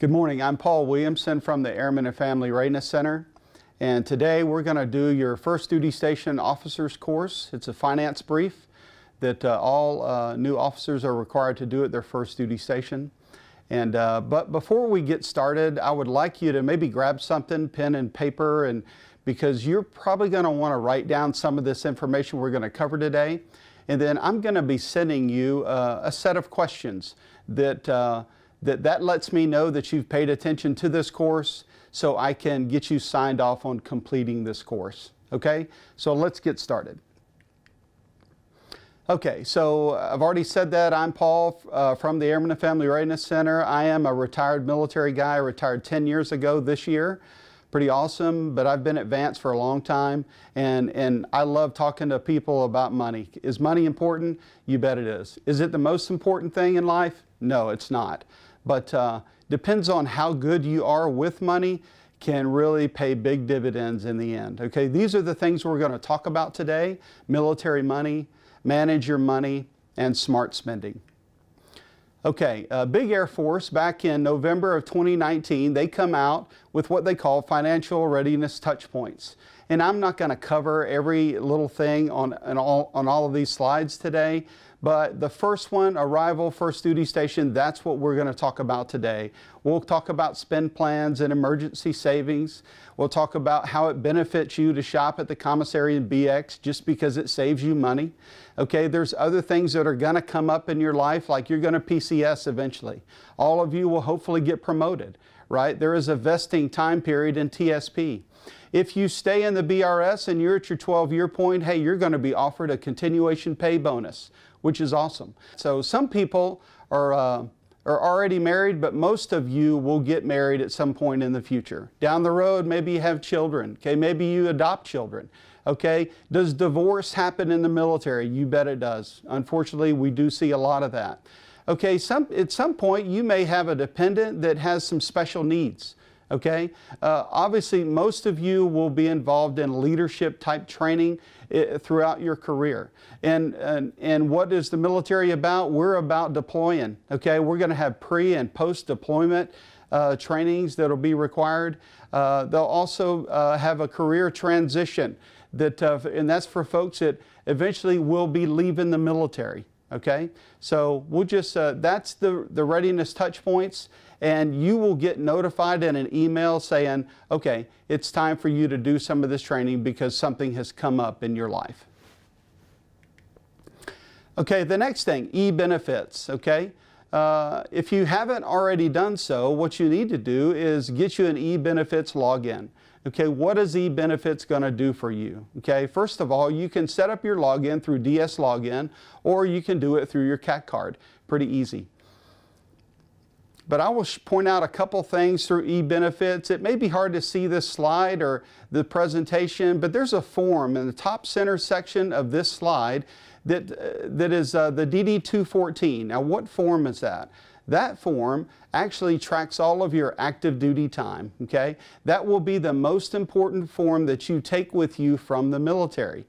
Good morning. I'm Paul Williamson from the Airmen and Family Readiness Center. And today we're going to do your First Duty Station Officers course. It's a finance brief that all new officers are required to do at their first duty station. And but before we get started, I would like you to maybe grab something, pen and paper, and because you're probably going to want to write down some of this information we're going to cover today. And then I'm going to be sending you a set of questions that lets me know that you've paid attention to this course, so I can get you signed off on completing this course. Okay, so let's get started. Okay, so I've already said that I'm Paul from the Airmen and Family Readiness Center. I am a retired military guy. I retired 10 years ago this year. Pretty awesome, but I've been at Vance for a long time, and I love talking to people about money. Is money important? You bet it is. Is it the most important thing in life? No, it's not. But depends on how good you are with money, can really pay big dividends in the end. Okay, these are the things we're going to talk about today: military money, manage your money, and smart spending. Okay, Big Air Force back in November of 2019, they come out with what they call financial readiness touch points. And I'm not going to cover every little thing on all of these slides today, but the first one, arrival, first duty station, that's what we're going to talk about today. We'll talk about spend plans and emergency savings. We'll talk about how it benefits you to shop at the commissary in BX just because it saves you money. Okay, there's other things that are going to come up in your life, like you're going to PCS eventually. All of you will hopefully get promoted, right? There is a vesting time period in TSP. If you stay in the BRS and you're at your 12-year point, hey, you're going to be offered a continuation pay bonus, which is awesome. So some people are already married, but most of you will get married at some point in the future. Down the road, maybe you have children. Okay, maybe you adopt children. Okay, does divorce happen in the military? You bet it does. Unfortunately, we do see a lot of that. Okay, at some point you may have a dependent that has some special needs. Okay, obviously most of you will be involved in leadership type training throughout your career. And what is the military about? We're about deploying. Okay, we're going to have pre and post deployment trainings that will be required. They'll also have a career transition and that's for folks that eventually will be leaving the military. Okay, so we'll just that's the readiness touch points. And you will get notified in an email saying, okay, it's time for you to do some of this training because something has come up in your life. Okay, the next thing, e-benefits, okay? If you haven't already done so, what you need to do is get you an e-benefits login. Okay, what is e-benefits going to do for you? Okay, first of all, you can set up your login through DS Login, or you can do it through your CAT card. Pretty easy. But I will point out a couple things through e-benefits. It may be hard to see this slide or the presentation, but there's a form in the top center section of this slide that is the DD-214. Now, what form is that? That form actually tracks all of your active duty time, okay? That will be the most important form that you take with you from the military.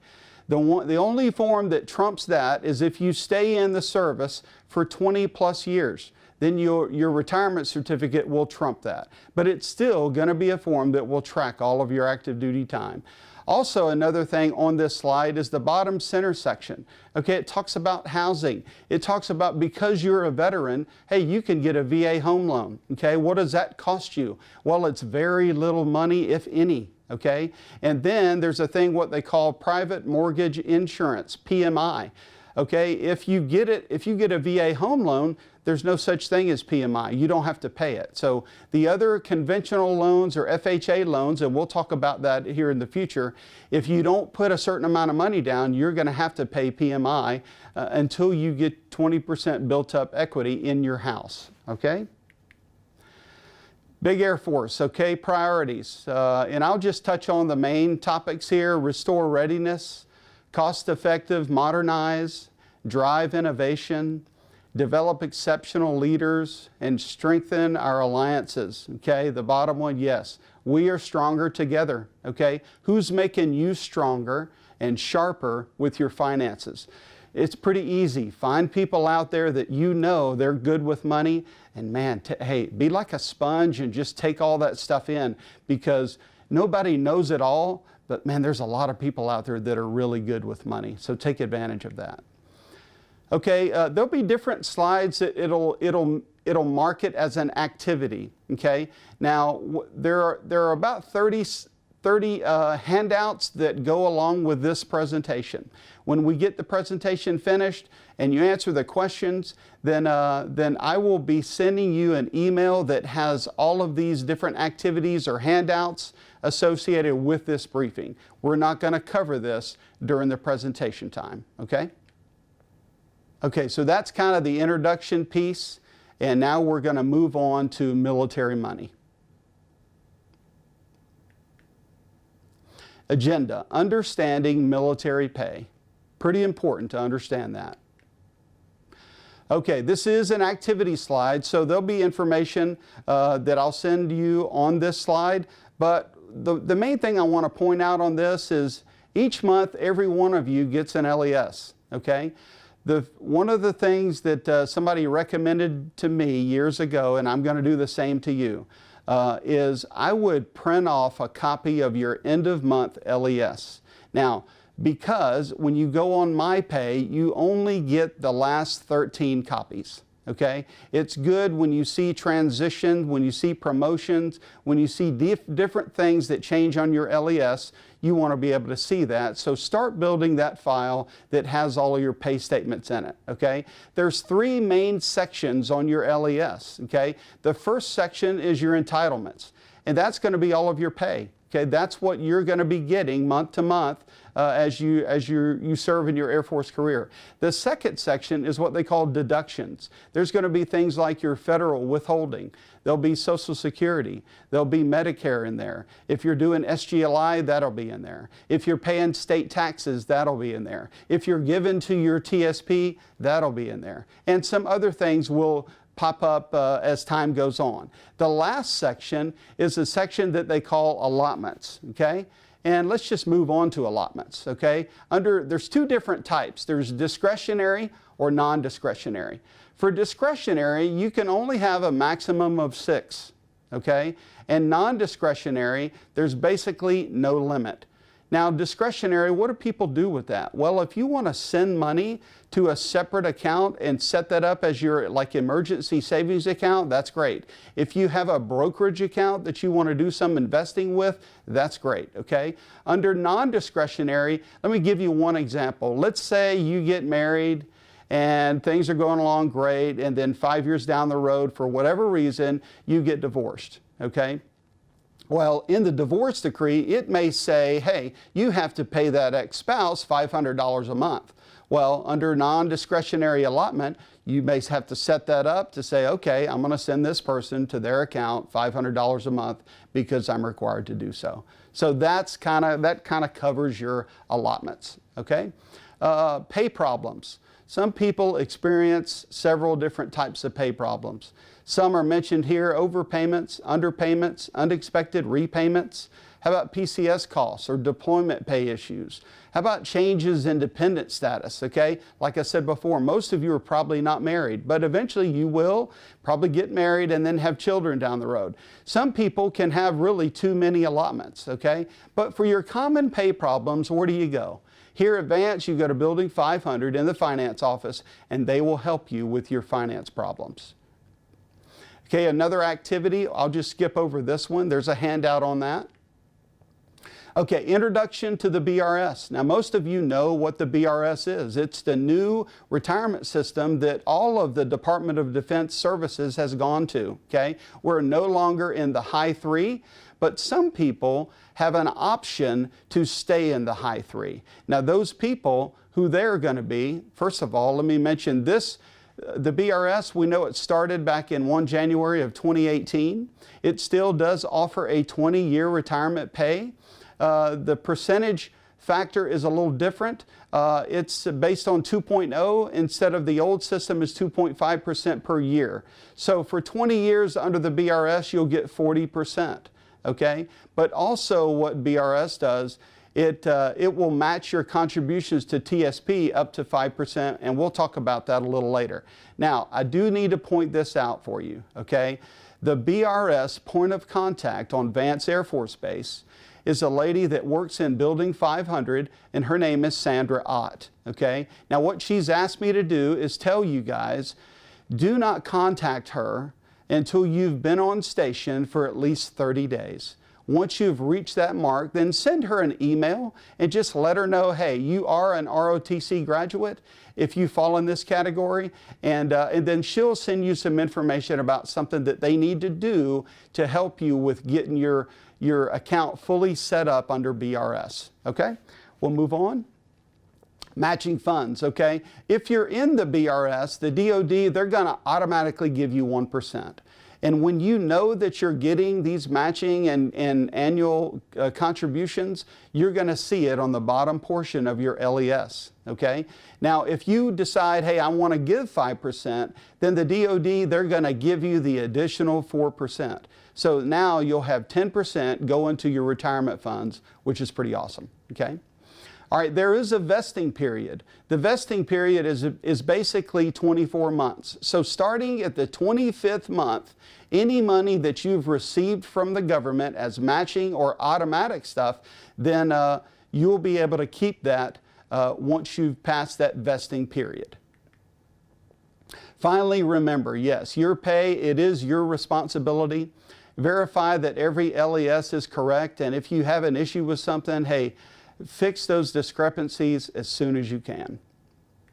The only form that trumps that is if you stay in the service for 20 plus years. Then your retirement certificate will trump that. But it's still going to be a form that will track all of your active duty time. Also, another thing on this slide is the bottom center section. Okay, it talks about housing. It talks about because you're a veteran, hey, you can get a VA home loan. Okay, what does that cost you? Well, it's very little money, if any. Okay, and then there's a thing what they call private mortgage insurance, PMI. Okay, if you get a VA home loan, there's no such thing as PMI. You don't have to pay it. So the other conventional loans or FHA loans, and we'll talk about that here in the future, if you don't put a certain amount of money down, you're going to have to pay PMI until you get 20% built up equity in your house. Okay? Big Air Force, okay, priorities. And I'll just touch on the main topics here: restore readiness, cost-effective, modernize, drive innovation, develop exceptional leaders, and strengthen our alliances. Okay, the bottom one, yes, we are stronger together. Okay, who's making you stronger and sharper with your finances? It's pretty easy. Find people out there that you know they're good with money And man, hey, be like a sponge and just take all that stuff in, because nobody knows it all, but man, there's a lot of people out there that are really good with money. So take advantage of that. Okay, there'll be different slides that it'll mark it as an activity. Okay, now there are about 30 handouts that go along with this presentation. When we get the presentation finished and you answer the questions, then I will be sending you an email that has all of these different activities or handouts associated with this briefing. We're not going to cover this during the presentation time, okay? Okay, so that's kind of the introduction piece, and now we're going to move on to military money. Agenda, understanding military pay. Pretty important to understand that. Okay, this is an activity slide, so there'll be information that I'll send you on this slide, but the main thing I want to point out on this is each month every one of you gets an LES, okay? One of the things that somebody recommended to me years ago, and I'm going to do the same to you, is I would print off a copy of your end of month LES. Now, because when you go on MyPay, you only get the last 13 copies. Okay? It's good when you see transition, when you see promotions, when you see different things that change on your LES, you want to be able to see that. So start building that file that has all of your pay statements in it. Okay? There's 3 main sections on your LES. Okay? The first section is your entitlements, and that's going to be all of your pay. Okay? That's what you're going to be getting month to month as you serve in your Air Force career. The second section is what they call deductions. There's going to be things like your federal withholding. There'll be Social Security. There'll be Medicare in there. If you're doing SGLI, that'll be in there. If you're paying state taxes, that'll be in there. If you're given to your TSP, that'll be in there. And some other things will pop up as time goes on. The last section is a section that they call allotments, okay? And let's just move on to allotments, okay? There's 2 different types. There's discretionary or non-discretionary. For discretionary, you can only have a maximum of 6, okay? And non-discretionary, there's basically no limit. Now, discretionary, what do people do with that? Well, if you want to send money to a separate account and set that up as your emergency savings account, that's great. If you have a brokerage account that you want to do some investing with, that's great, okay? Under non-discretionary, let me give you one example. Let's say you get married and things are going along great, and then 5 years down the road, for whatever reason, you get divorced, okay? Well, in the divorce decree, it may say, hey, you have to pay that ex-spouse $500 a month. Well, under non-discretionary allotment, you may have to set that up to say, okay, I'm going to send this person to their account $500 a month because I'm required to do so. So that kind of covers your allotments, okay? Pay problems. Some people experience several different types of pay problems. Some are mentioned here: overpayments, underpayments, unexpected repayments. How about PCS costs or deployment pay issues? How about changes in dependent status, okay? Like I said before, most of you are probably not married, but eventually you will probably get married and then have children down the road. Some people can have really too many allotments, okay? But for your common pay problems, where do you go? Here at Vance, you go to Building 500 in the finance office, and they will help you with your finance problems. Okay, another activity, I'll just skip over this one. There's a handout on that. Okay, introduction to the BRS. Now, most of you know what the BRS is. It's the new retirement system that all of the Department of Defense services has gone to, okay? We're no longer in the high 3, but some people have an option to stay in the high 3. Now, those people, who they're going to be, first of all, let me mention this. The BRS, we know it started back in January of 2018. It still does offer a 20-year retirement pay. The percentage factor is a little different. It's based on 2.0 instead of the old system is 2.5% per year. So for 20 years under the BRS, you'll get 40%. Okay? But also what BRS does it will match your contributions to TSP up to 5%, and we'll talk about that a little later. Now, I do need to point this out for you, okay? The BRS point of contact on Vance Air Force Base is a lady that works in Building 500, and her name is Sandra Ott, okay? Now, what she's asked me to do is tell you guys, do not contact her until you've been on station for at least 30 days. Once you've reached that mark, then send her an email and just let her know, hey, you are an ROTC graduate if you fall in this category, and then she'll send you some information about something that they need to do to help you with getting your account fully set up under BRS, okay? We'll move on. Matching funds, okay? If you're in the BRS, the DoD, they're gonna automatically give you 1%. And when you know that you're getting these matching and annual contributions, you're going to see it on the bottom portion of your LES, okay? Now, if you decide, hey, I want to give 5%, then the DoD, they're going to give you the additional 4%. So now you'll have 10% go into your retirement funds, which is pretty awesome, okay? All right, there is a vesting period. The vesting period is basically 24 months. So starting at the 25th month, any money that you've received from the government as matching or automatic stuff, then you'll be able to keep that once you've passed that vesting period. Finally, remember, yes, your pay, it is your responsibility. Verify that every LES is correct, and if you have an issue with something, hey, fix those discrepancies as soon as you can.